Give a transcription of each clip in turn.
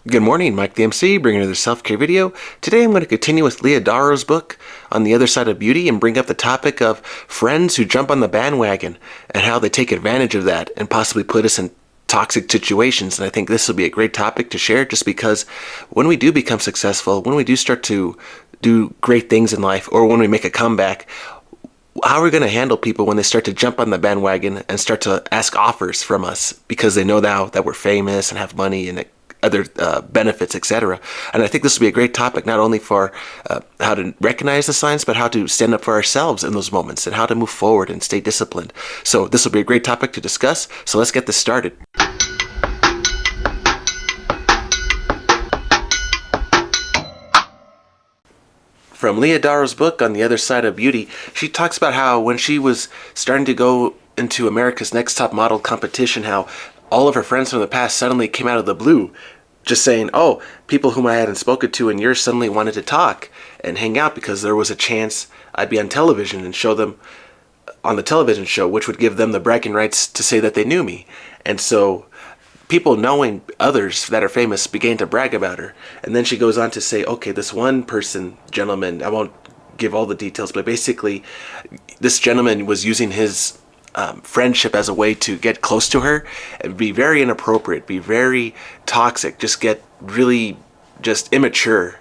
Good morning, Mike the MC, bringing another self-care video. Today I'm going to continue with Leah Darrow's book, On the Other Side of Beauty, and bring up the topic of friends who jump on the bandwagon and how they take advantage of that and possibly put us in toxic situations. And I think this will be a great topic to share just because when we do become successful, when we do start to do great things in life, or when we make a comeback, how are we going to handle people when they start to jump on the bandwagon and start to ask offers from us because they know now that we're famous and have money and other benefits, etc. And I think this will be a great topic, not only for how to recognize the signs, but how to stand up for ourselves in those moments and how to move forward and stay disciplined. So this will be a great topic to discuss. So let's get this started. From Leah Darrow's book, On the Other Side of Beauty, she talks about how when she was starting to go into America's Next Top Model competition, how all of her friends from the past suddenly came out of the blue, just saying, oh, people whom I hadn't spoken to in years suddenly wanted to talk and hang out because there was a chance I'd be on television and show them on the television show, which would give them the bragging rights to say that they knew me. And so people knowing others that are famous began to brag about her. And then she goes on to say, okay, this one person, gentleman, I won't give all the details, but basically this gentleman was using his friendship as a way to get close to her and be very inappropriate, be very toxic, just get really just immature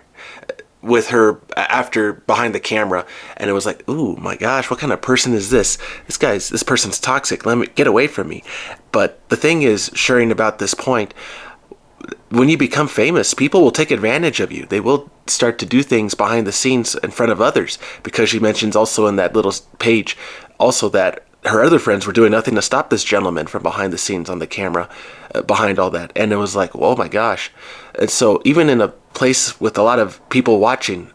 with her after behind the camera. And it was like, ooh, my gosh, what kind of person is this? This person's toxic. Let me get away from me. But the thing is, sharing about this point, when you become famous, people will take advantage of you. They will start to do things behind the scenes in front of others, because she mentions also in that little page also that her other friends were doing nothing to stop this gentleman from behind the scenes on the camera, behind all that. And it was like, oh my gosh. And so even in a place with a lot of people watching,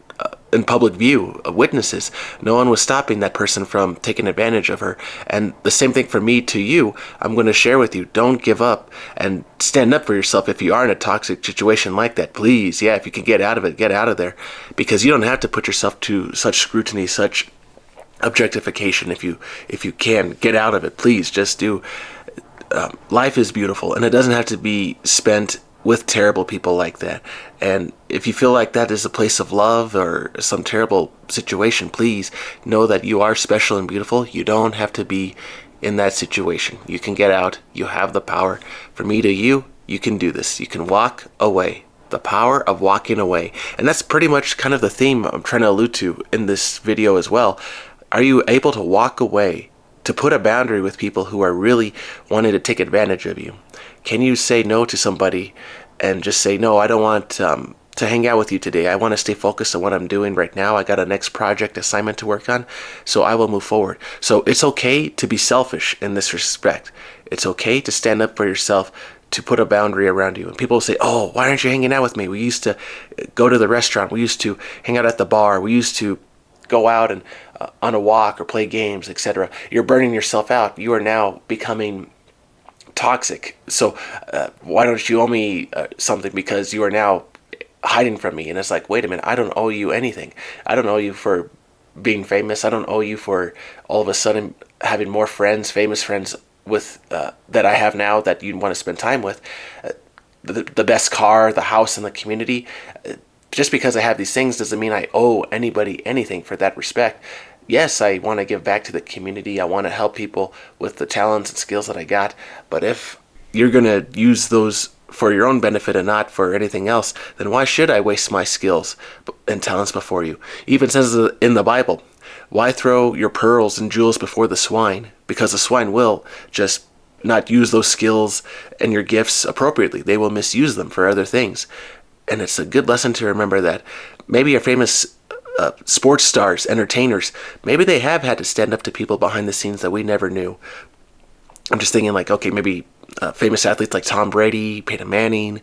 in public view, witnesses, no one was stopping that person from taking advantage of her. And the same thing for me to you, I'm going to share with you, don't give up and stand up for yourself. If you are in a toxic situation like that, please, if you can get out of it, get out of there, because you don't have to put yourself to such scrutiny, such objectification. If you can get out of it, please just do. Life is beautiful, and it doesn't have to be spent with terrible people like that. And if you feel like that is a place of love or some terrible situation, please know that you are special and beautiful. You don't have to be in that situation. You can get out. You have the power. From me to you, you can do this. You can walk away. The power of walking away. And that's pretty much kind of the theme I'm trying to allude to in this video as well. Are you able to walk away, to put a boundary with people who are really wanting to take advantage of you? Can you say no to somebody and just say, no, I don't want to hang out with you today. I want to stay focused on what I'm doing right now. I got a next project assignment to work on, so I will move forward. So it's okay to be selfish in this respect. It's okay to stand up for yourself, to put a boundary around you. And people will say, oh, why aren't you hanging out with me? We used to go to the restaurant. We used to hang out at the bar. We used to go out and on a walk or play games, etc. You're burning yourself out. You are now becoming toxic. So why don't you owe me something, because you are now hiding from me? And it's like, wait a minute, I don't owe you anything. I don't owe you for being famous. I don't owe you for all of a sudden having more friends, famous friends with that I have now that you want to spend time with. The best car, the house in the community. Just because I have these things doesn't mean I owe anybody anything for that respect. Yes, I want to give back to the community. I want to help people with the talents and skills that I got. But if you're going to use those for your own benefit and not for anything else, then why should I waste my skills and talents before you? It even says in the Bible, why throw your pearls and jewels before the swine? Because the swine will just not use those skills and your gifts appropriately. They will misuse them for other things. And it's a good lesson to remember that maybe your famous sports stars, entertainers, maybe they have had to stand up to people behind the scenes that we never knew. I'm just thinking like, okay, maybe famous athletes like Tom Brady, Peyton Manning.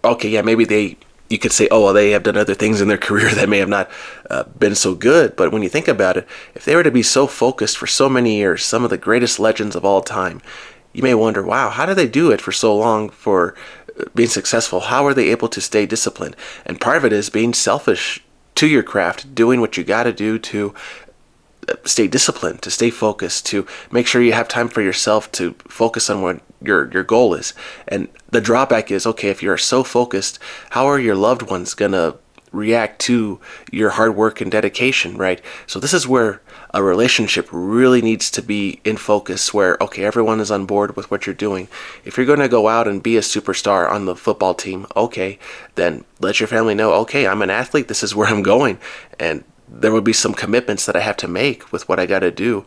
Maybe you could say, oh, well, they have done other things in their career that may have not been so good. But when you think about it, if they were to be so focused for so many years, some of the greatest legends of all time, you may wonder, wow, how did they do it for so long for being successful? How are they able to stay disciplined? And part of it is being selfish to your craft, doing what you got to do to stay disciplined, to stay focused, to make sure you have time for yourself, to focus on what your goal is. And the drawback is, okay, if you're so focused, how are your loved ones gonna react to your hard work and dedication, right? So this is where a relationship really needs to be in focus, where, okay, everyone is on board with what you're doing. If you're going to go out and be a superstar on the football team, okay, then let your family know, okay, I'm an athlete, this is where I'm going, and there will be some commitments that I have to make with what I got to do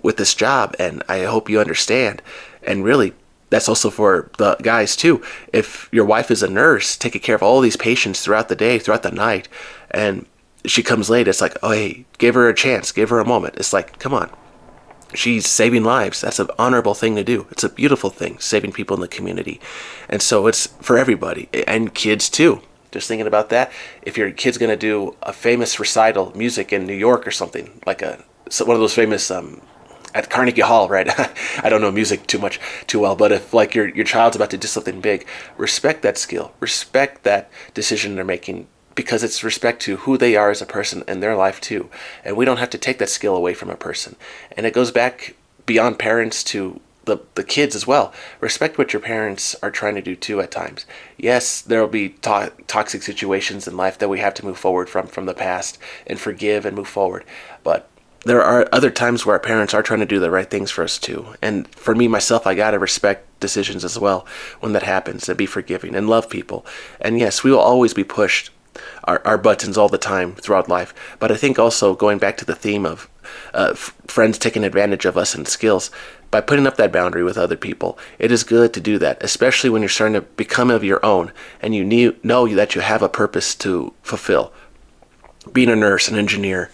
with this job, and I hope you understand. And really, that's also for the guys too. If your wife is a nurse taking care of all these patients throughout the day, throughout the night, and she comes late, it's like, oh, hey, give her a chance, give her a moment. It's like, come on. She's saving lives. That's an honorable thing to do. It's a beautiful thing, saving people in the community. And so it's for everybody, and kids too. Just thinking about that, if your kid's going to do a famous recital, music in New York or something, like one of those famous at Carnegie Hall, right? I don't know music too well, but if like your child's about to do something big, respect that skill, respect that decision they're making, because it's respect to who they are as a person and their life too. And we don't have to take that skill away from a person. And it goes back beyond parents to the kids as well. Respect what your parents are trying to do too at times. Yes, there will be toxic situations in life that we have to move forward from the past and forgive and move forward. But there are other times where our parents are trying to do the right things for us too. And for me, myself, I gotta respect decisions as well when that happens, and be forgiving and love people. And yes, we will always be pushed our buttons all the time throughout life. But I think also, going back to the theme of friends taking advantage of us and skills, by putting up that boundary with other people, it is good to do that, especially when you're starting to become of your own and you know that you have a purpose to fulfill. Being a nurse, an engineer,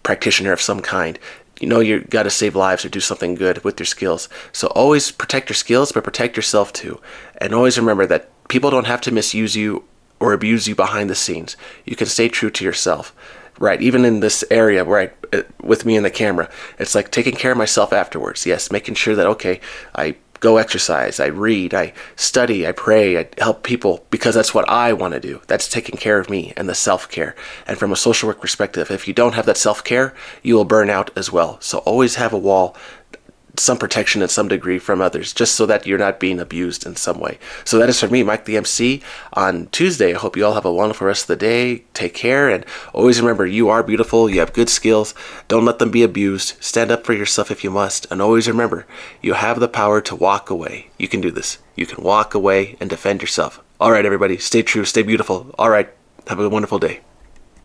practitioner of some kind, you know you got to save lives or do something good with your skills. So always protect your skills, but protect yourself too. And always remember that people don't have to misuse you or abuse you behind the scenes. You can stay true to yourself, right? Even in this area, right, with me and the camera, it's like taking care of myself afterwards. Yes, making sure that, okay, I go exercise, I read, I study, I pray, I help people, because that's what I want to do. That's taking care of me and the self-care. And from a social work perspective, if you don't have that self-care, you will burn out as well. So always have a wall, some protection in some degree from others, just so that you're not being abused in some way. So that is for me, Mike the MC, on Tuesday. I hope you all have a wonderful rest of the day. Take care, and always remember, you are beautiful, you have good skills. Don't let them be abused. Stand up for yourself if you must, and always remember, you have the power to walk away. You can do this. You can walk away and defend yourself. All right, everybody, stay true, stay beautiful. All right, have a wonderful day.